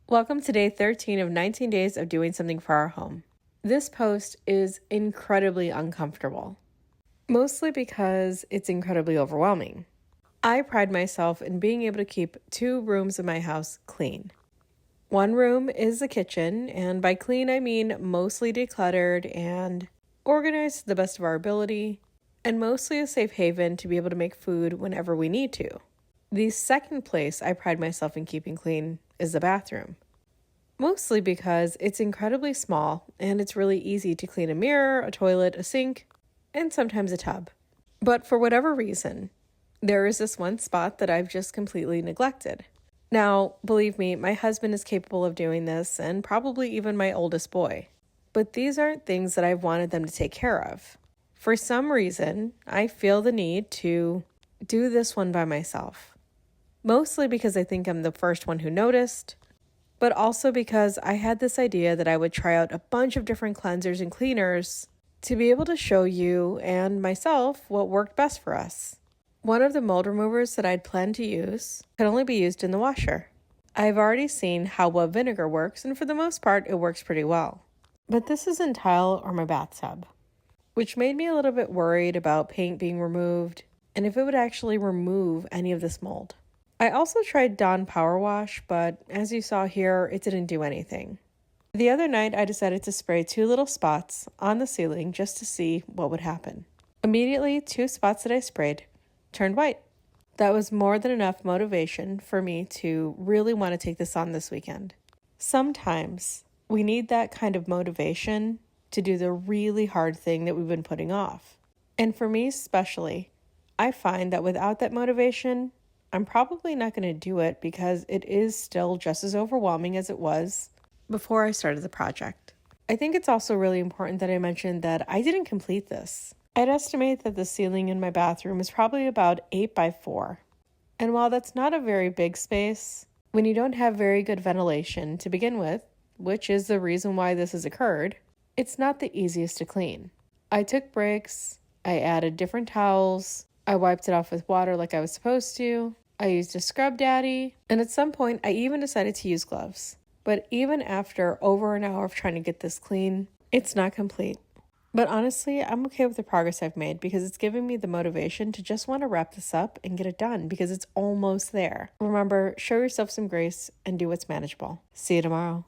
Welcome to day 13 of 19 days of doing something for our home. This post is incredibly uncomfortable, mostly because it's incredibly overwhelming. I pride myself in being able to keep 2 rooms in my house clean. One room is the kitchen, and by clean I mean mostly decluttered and organized to the best of our ability, and mostly a safe haven to be able to make food whenever we need to. The second place I pride myself in keeping clean is the bathroom. Mostly because it's incredibly small and it's really easy to clean a mirror, a toilet, a sink, and sometimes a tub. But for whatever reason, there is this one spot that I've just completely neglected. Now, believe me, my husband is capable of doing this, and probably even my oldest boy. But these aren't things that I've wanted them to take care of. For some reason, I feel the need to do this one by myself. Mostly because I think I'm the first one who noticed, but also because I had this idea that I would try out a bunch of different cleansers and cleaners to be able to show you and myself what worked best for us. One of the mold removers that I'd planned to use could only be used in the washer. I've already seen how well vinegar works, and for the most part, it works pretty well. But this isn't tile or my bathtub, which made me a little bit worried about paint being removed and if it would actually remove any of this mold. I also tried Dawn Power Wash, but as you saw here, it didn't do anything. The other night, I decided to spray 2 little spots on the ceiling just to see what would happen. Immediately, 2 spots that I sprayed turned white. That was more than enough motivation for me to really want to take this on this weekend. Sometimes we need that kind of motivation to do the really hard thing that we've been putting off. And for me especially, I find that without that motivation, I'm probably not going to do it because it is still just as overwhelming as it was before I started the project. I think it's also really important that I mention that I didn't complete this. I'd estimate that the ceiling in my bathroom is probably about 8 by 4. And while that's not a very big space, when you don't have very good ventilation to begin with, which is the reason why this has occurred, it's not the easiest to clean. I took breaks, I added different towels, I wiped it off with water like I was supposed to. I used a scrub daddy, and at some point I even decided to use gloves. But even after over an hour of trying to get this clean, it's not complete. But honestly, I'm okay with the progress I've made because it's giving me the motivation to just want to wrap this up and get it done because it's almost there. Remember, show yourself some grace and do what's manageable. See you tomorrow.